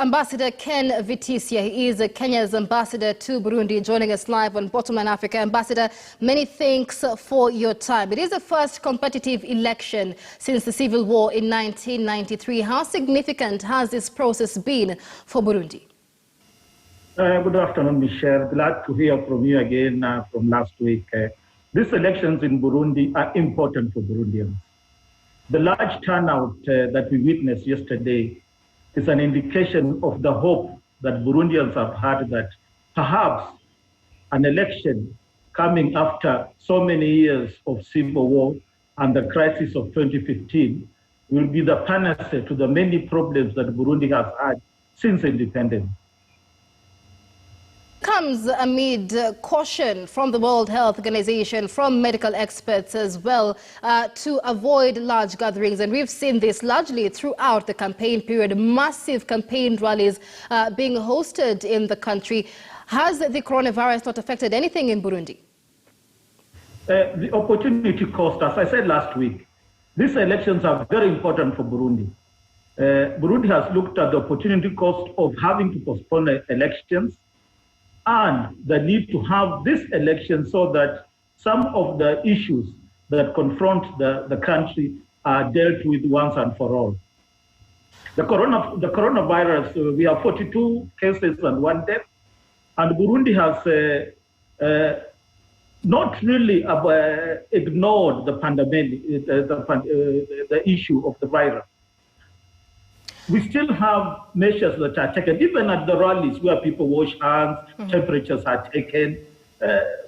Ambassador Ken Vitisia, he is Kenya's ambassador to Burundi, joining us live on Bottomline Africa. Ambassador, many thanks for your time. It is the first competitive election since the civil war in 1993. How significant has this process been for Burundi? Good afternoon, Michelle. Glad to hear from you again from last week. These elections in Burundi are important for Burundians. The large turnout that we witnessed yesterday is an indication of the hope that Burundians have had that perhaps an election coming after so many years of civil war and the crisis of 2015 will be the panacea to the many problems that Burundi has had since independence. Comes amid caution from the World Health Organization, from medical experts as well, to avoid large gatherings. And we've seen this largely throughout the campaign period, massive campaign rallies being hosted in the country. Has the coronavirus not affected anything in Burundi? The opportunity cost, as I said last week, these elections are very important for Burundi. Burundi has looked at the opportunity cost of having to postpone elections and the need to have this election so that some of the issues that confront the country are dealt with once and for all. The coronavirus, we have 42 cases and 1 death, and Burundi has not really ignored the pandemic, the issue of the virus. We still have measures that are taken, even at the rallies where people wash hands, temperatures are taken.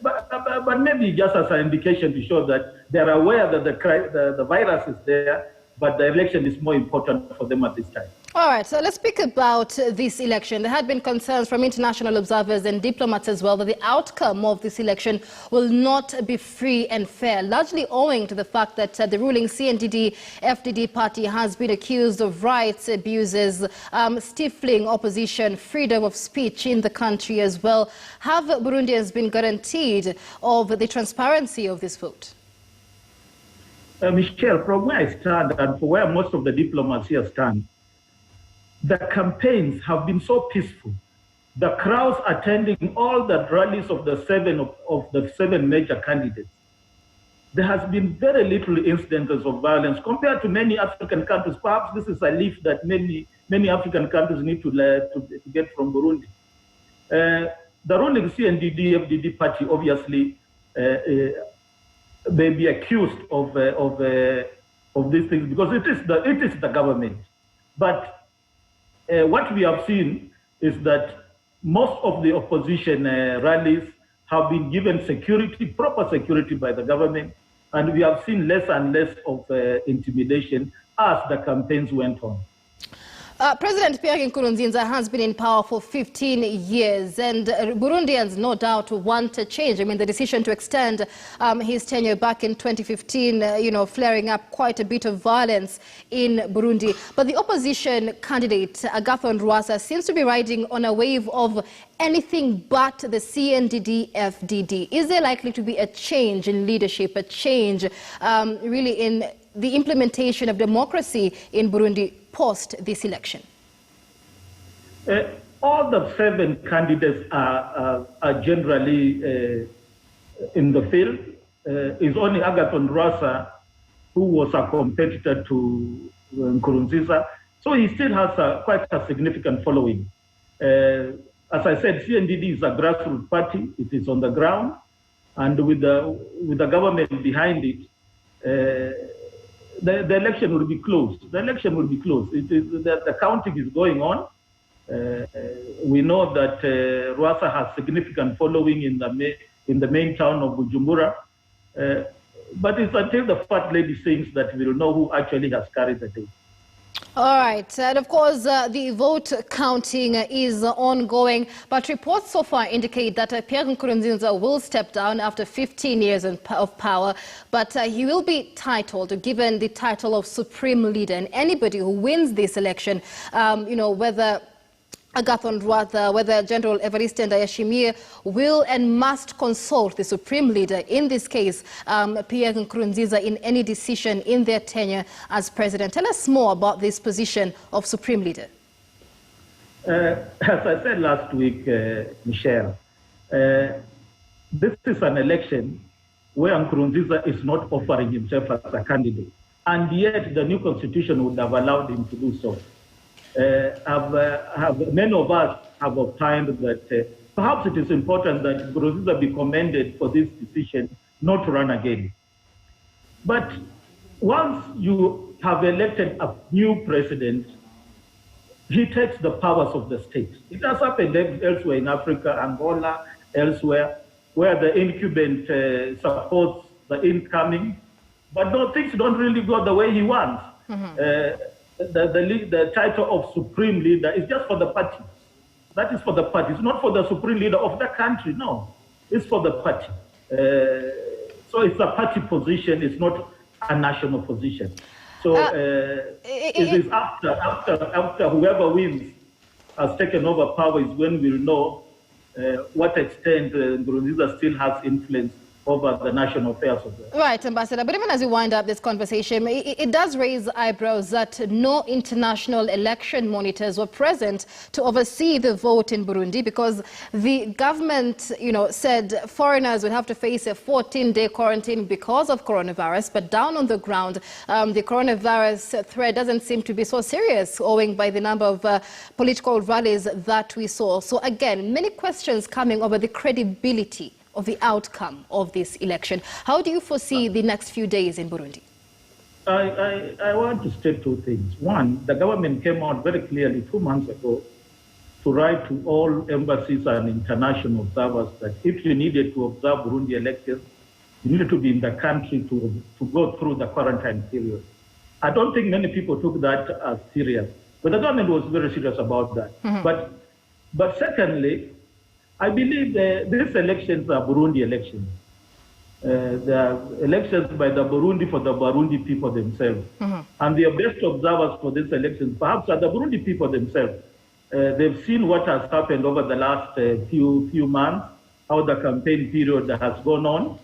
But maybe just as an indication to show that they're aware that the virus is there, but the election is more important for them at this time. All right, so let's speak about this election. There had been concerns from international observers and diplomats as well that the outcome of this election will not be free and fair, largely owing to the fact that the ruling CNDD-FDD party has been accused of rights abuses, stifling opposition, freedom of speech in the country as well. Have Burundians been guaranteed of the transparency of this vote? Michelle, from where I stand and for where most of the diplomats here stand, the campaigns have been so peaceful. The crowds attending all the rallies of the seven major candidates. There has been very little incidents of violence compared to many African countries. Perhaps this is a leaf that many African countries need to get from Burundi. The ruling CNDD-FDD party obviously may be accused of these things because it is the government. But what we have seen is that most of the opposition rallies have been given security, proper security by the government, and we have seen less and less of intimidation as the campaigns went on. President Pierre Nkurunziza has been in power for 15 years, and Burundians no doubt want a change. I mean, the decision to extend his tenure back in 2015, flaring up quite a bit of violence in Burundi. But the opposition candidate, Agathon Rwasa, seems to be riding on a wave of anything but the CNDD-FDD. Is there likely to be a change in leadership, a change really in the implementation of democracy in Burundi post this election? All the 7 candidates are generally in the field. It's only Agathon Rwasa who was a competitor to Nkurunziza, so he still has quite a significant following. As I said, CNDD is a grassroots party. It is on the ground, and with the government behind it, the election will be closed. The election will be closed. The counting is going on. We know that Rwasa has significant following in the main town of Bujumbura. But it's until the fat lady sings that we will know who actually has carried the day. All right, and of course the vote counting is ongoing, but reports so far indicate that Pierre Nkurunziza will step down after 15 years of power, but he will be given the title of Supreme Leader, and anybody who wins this election, whether Agathon Rwasa, whether General Evariste Ndayishimiye will and must consult the Supreme Leader, in this case, Pierre Nkurunziza, in any decision in their tenure as president. Tell us more about this position of Supreme Leader. As I said last week, Michelle, this is an election where Nkurunziza is not offering himself as a candidate. And yet the new constitution would have allowed him to do so. Many of us have opined that perhaps it is important that Nkurunziza be commended for this decision not to run again. But once you have elected a new president, he takes the powers of the state. It has happened elsewhere in Africa, Angola, elsewhere, where the incumbent supports the incoming, but no, things don't really go the way he wants. The title of supreme leader is just for the party. That is for the party. It's not for the supreme leader of the country, no. It's for the party. So it's a party position, it's not a national position. So it is after whoever wins has taken over power is when we'll know what extent Nkurunziza still has influence over the national affairs of the... Right, Ambassador. But even as we wind up this conversation, it does raise eyebrows that no international election monitors were present to oversee the vote in Burundi, because the government, said foreigners would have to face a 14-day quarantine because of coronavirus. But down on the ground, the coronavirus threat doesn't seem to be so serious, owing by the number of political rallies that we saw. So again, many questions coming over the credibility of the outcome of this election. How do you foresee the next few days in Burundi? I want to state two things. One, the government came out very clearly 2 months ago to write to all embassies and international observers that if you needed to observe Burundi elections, you needed to be in the country to go through the quarantine period. I don't think many people took that as serious, but the government was very serious about that. But secondly, I believe these elections are Burundi elections. They are elections by the Burundi for the Burundi people themselves. And the best observers for these elections perhaps are the Burundi people themselves. They've seen what has happened over the last few months, how the campaign period has gone on.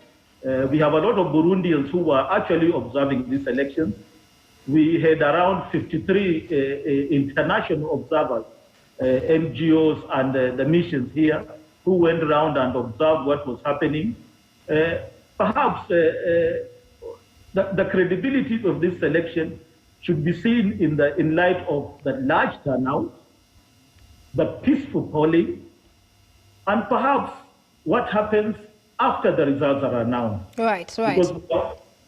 We have a lot of Burundians who were actually observing these elections. We had around 53 international observers, NGOs and the missions here, who went around and observed what was happening. Perhaps the credibility of this election should be seen in light of the large turnout, the peaceful polling, and perhaps what happens after the results are announced. Right. Because,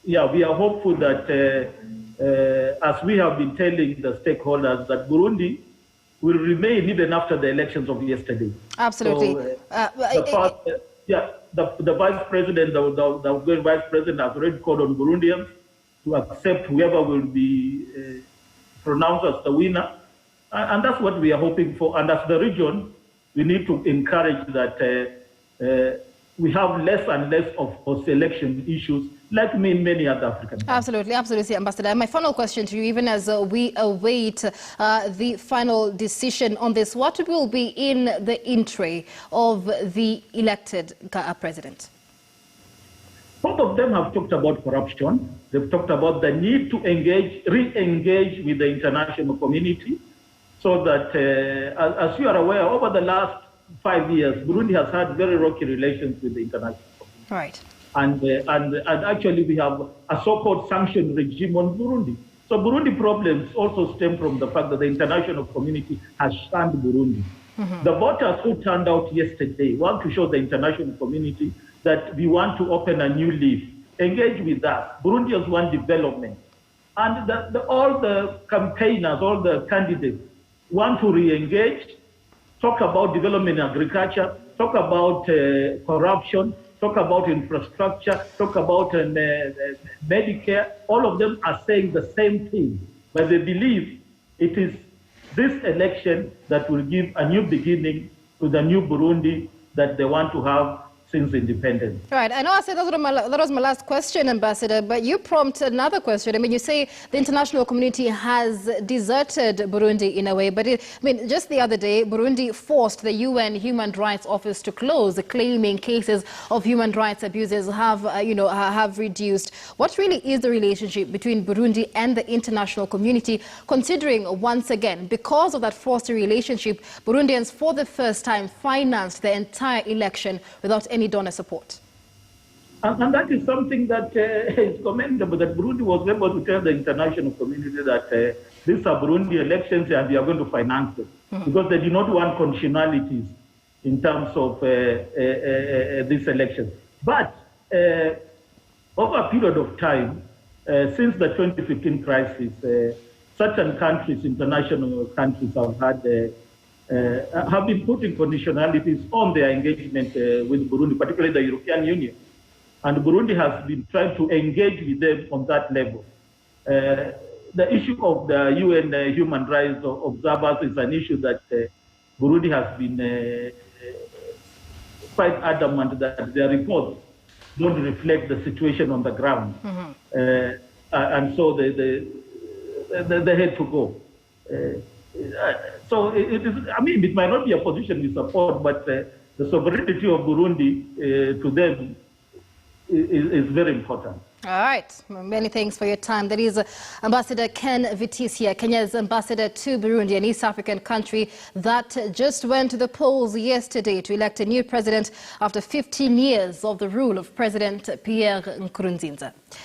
we are hopeful that, as we have been telling the stakeholders, that Burundi will remain even after the elections of yesterday. Absolutely. So, the vice president, the vice president has already called on Burundians to accept whoever will be pronounced as the winner. And that's what we are hoping for. And as the region, we need to encourage that we have less and less of post-election issues, like many other African countries. Absolutely, Ambassador. My final question to you, even as we await the final decision on this, what will be in the in-tray of the elected president? Both of them have talked about corruption. They've talked about the need to re-engage with the international community, so that, as you are aware, over the last 5 years, Burundi has had very rocky relations with the international community. Right. And actually we have a so-called sanction regime on Burundi. So Burundi problems also stem from the fact that the international community has shunned Burundi. The voters who turned out yesterday want to show the international community that we want to open a new leaf, engage with us. Burundians want development. And all the campaigners, all the candidates want to re-engage, talk about development in agriculture, talk about corruption, talk about infrastructure, talk about Medicare. All of them are saying the same thing, but they believe it is this election that will give a new beginning to the new Burundi that they want to have, since independence. Right. I know I said that was my last question, Ambassador, but you prompt another question. I mean, you say the international community has deserted Burundi in a way, but just the other day, Burundi forced the UN Human Rights Office to close, claiming cases of human rights abuses have reduced. What really is the relationship between Burundi and the international community, considering once again, because of that forced relationship, Burundians for the first time financed the entire election without any donor support? And that is something that is commendable, that Burundi was able to tell the international community that these are Burundi elections and we are going to finance them, because they did not want conditionalities in terms of this election. But over a period of time, since the 2015 crisis, certain countries, international countries, have been putting conditionalities on their engagement with Burundi, particularly the European Union. And Burundi has been trying to engage with them on that level. The issue of the UN human rights observers is an issue that Burundi has been quite adamant that their reports don't reflect the situation on the ground. And so they had to go. So it might not be a position we support, but the sovereignty of Burundi to them is very important. All right. Many thanks for your time. That is Ambassador Ken Vitisia, Kenya's ambassador to Burundi, an East African country that just went to the polls yesterday to elect a new president after 15 years of the rule of President Pierre Nkurunziza.